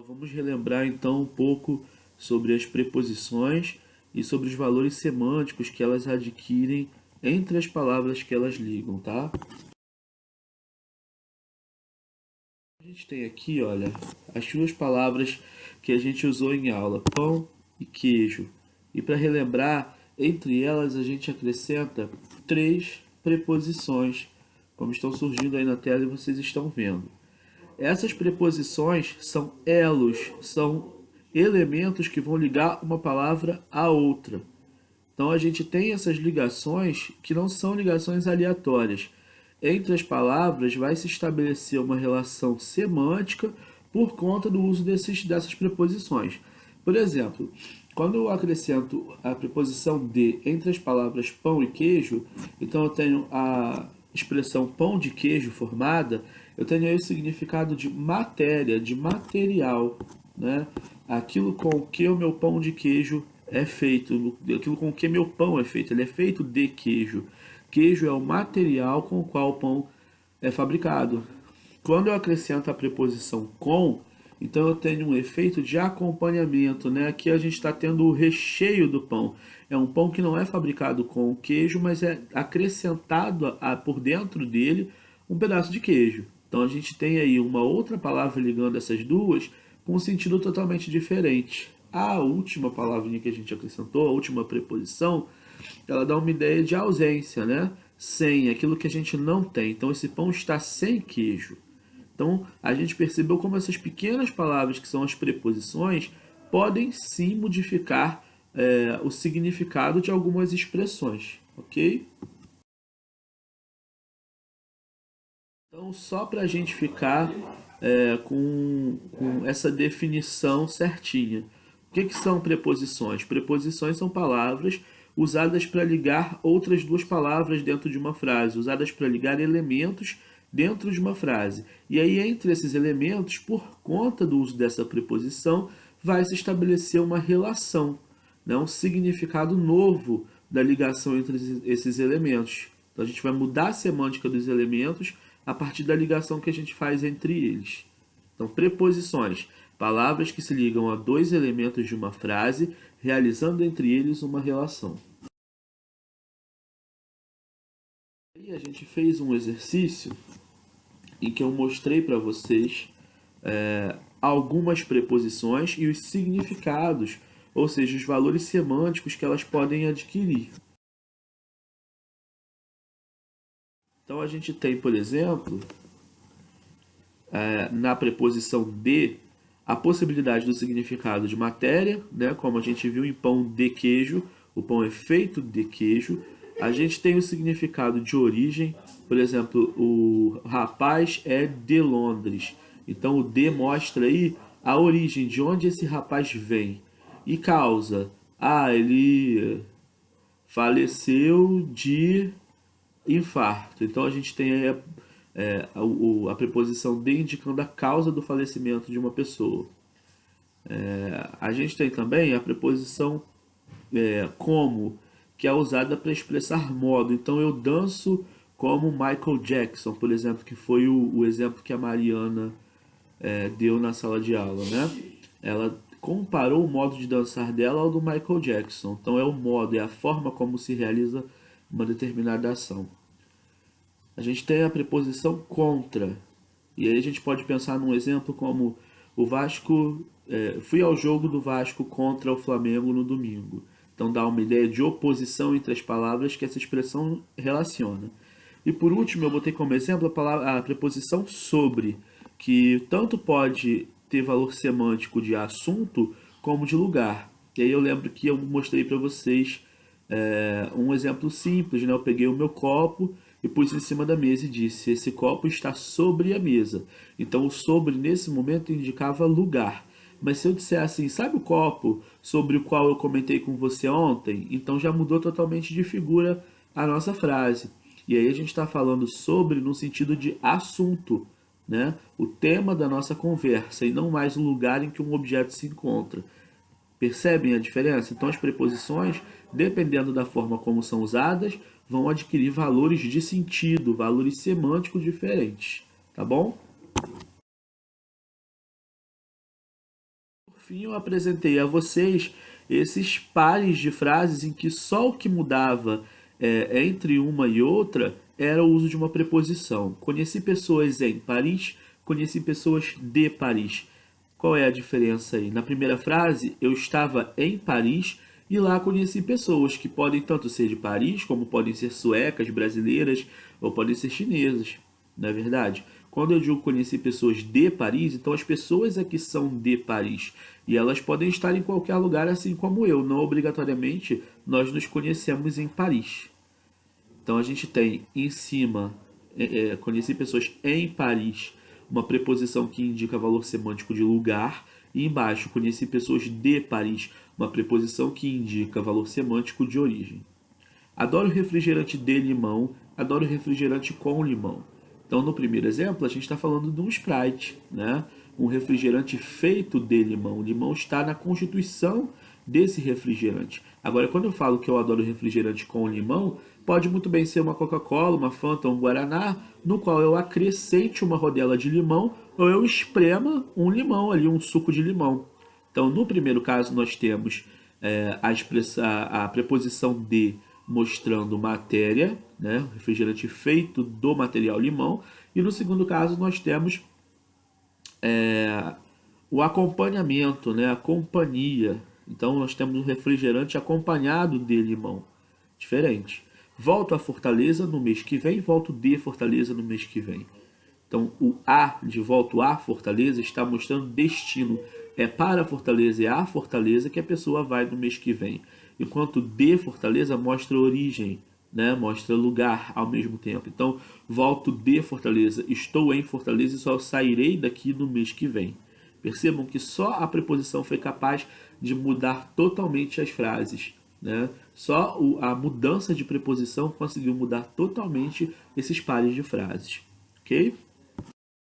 Vamos relembrar então um pouco sobre as preposições e sobre os valores semânticos que elas adquirem entre as palavras que elas ligam, tá? A gente tem aqui, olha, as duas palavras que a gente usou em aula, pão e queijo. E para relembrar, entre elas a gente acrescenta três preposições, como estão surgindo aí na tela e vocês estão vendo. Essas preposições são elos, são elementos que vão ligar uma palavra à outra. Então a gente tem essas ligações que não são ligações aleatórias. Entre as palavras vai se estabelecer uma relação semântica por conta do uso dessas preposições. Por exemplo, quando eu acrescento a preposição de entre as palavras pão e queijo, então eu tenho a expressão pão de queijo formada, eu tenho aí o significado de matéria, de material, né? Aquilo com que o meu pão de queijo é feito, aquilo com que meu pão é feito, ele é feito de queijo. Queijo é o material com o qual o pão é fabricado. Quando eu acrescento a preposição com, então eu tenho um efeito de acompanhamento, né? Aqui a gente está tendo o recheio do pão. É um pão que não é fabricado com queijo, mas é acrescentado por dentro dele um pedaço de queijo. Então a gente tem aí uma outra palavra ligando essas duas com um sentido totalmente diferente. A última palavrinha que a gente acrescentou, a última preposição, ela dá uma ideia de ausência, né? Sem, aquilo que a gente não tem. Então esse pão está sem queijo. Então, a gente percebeu como essas pequenas palavras, que são as preposições, podem sim modificar o significado de algumas expressões, ok? Então, só para a gente ficar com essa definição certinha. O que são preposições? Preposições são palavras usadas para ligar outras duas palavras dentro de uma frase, usadas para ligar elementos dentro de uma frase. E aí, entre esses elementos, por conta do uso dessa preposição, vai se estabelecer uma relação, né? Um significado novo da ligação entre esses elementos. Então, a gente vai mudar a semântica dos elementos a partir da ligação que a gente faz entre eles. Então, preposições, palavras que se ligam a dois elementos de uma frase, realizando entre eles uma relação. E a gente fez um exercício em que eu mostrei para vocês algumas preposições e os significados, ou seja, os valores semânticos que elas podem adquirir. Então a gente tem, por exemplo, na preposição de, a possibilidade do significado de matéria, né, como a gente viu em pão de queijo, o pão é feito de queijo. A gente tem o significado de origem, por exemplo, o rapaz é de Londres. Então o de mostra aí a origem, de onde esse rapaz vem. E causa, ele faleceu de infarto. Então a gente tem aí a preposição de indicando a causa do falecimento de uma pessoa. A gente tem também a preposição como, que é usada para expressar modo. Então eu danço como Michael Jackson, por exemplo, que foi o exemplo que a Mariana deu na sala de aula, né? Ela comparou o modo de dançar dela ao do Michael Jackson. Então é o modo, é a forma como se realiza uma determinada ação. A gente tem a preposição contra. E aí a gente pode pensar num exemplo como o Vasco, fui ao jogo do Vasco contra o Flamengo no domingo. Então dá uma ideia de oposição entre as palavras que essa expressão relaciona. E por último, eu botei como exemplo a preposição sobre, que tanto pode ter valor semântico de assunto como de lugar. E aí eu lembro que eu mostrei para vocês um exemplo simples, né? Eu peguei o meu copo e pus em cima da mesa e disse: esse copo está sobre a mesa. Então o sobre nesse momento indicava lugar. Mas se eu disser assim, sabe o copo sobre o qual eu comentei com você ontem? Então já mudou totalmente de figura a nossa frase. E aí a gente está falando sobre no sentido de assunto, né? O tema da nossa conversa e não mais o lugar em que um objeto se encontra. Percebem a diferença? Então, as preposições, dependendo da forma como são usadas, vão adquirir valores de sentido, valores semânticos diferentes. Tá bom? fim, eu apresentei a vocês esses pares de frases em que só o que mudava entre uma e outra era o uso de uma preposição. Conheci pessoas em Paris, conheci pessoas de Paris. Qual é a diferença aí? Na primeira frase, eu estava em Paris e lá conheci pessoas que podem tanto ser de Paris, como podem ser suecas, brasileiras ou podem ser chinesas, não é verdade? Quando eu digo conheci pessoas de Paris, então as pessoas aqui são de Paris. E elas podem estar em qualquer lugar, assim como eu. Não obrigatoriamente nós nos conhecemos em Paris. Então a gente tem em cima, conheci pessoas em Paris, uma preposição que indica valor semântico de lugar. E embaixo, conheci pessoas de Paris, uma preposição que indica valor semântico de origem. Adoro refrigerante de limão, adoro refrigerante com limão. Então, no primeiro exemplo, a gente está falando de um Sprite, né? Um refrigerante feito de limão. O limão está na constituição desse refrigerante. Agora, quando eu falo que eu adoro refrigerante com limão, pode muito bem ser uma Coca-Cola, uma Fanta, um Guaraná, no qual eu acrescente uma rodela de limão ou eu esprema um limão ali, um suco de limão. Então, no primeiro caso, nós temos a preposição de mostrando matéria, né, refrigerante feito do material limão, e no segundo caso nós temos o acompanhamento, né, a companhia. Então nós temos um refrigerante acompanhado de limão, diferente. Volto a Fortaleza no mês que vem, volto de Fortaleza no mês que vem. Então, o A de volta a Fortaleza está mostrando destino. É para Fortaleza, é a Fortaleza que a pessoa vai no mês que vem. Enquanto de Fortaleza mostra origem, né? Mostra lugar ao mesmo tempo. Então, volto de Fortaleza, estou em Fortaleza e só sairei daqui no mês que vem. Percebam que só a preposição foi capaz de mudar totalmente as frases. Né? Só a mudança de preposição conseguiu mudar totalmente esses pares de frases. Ok?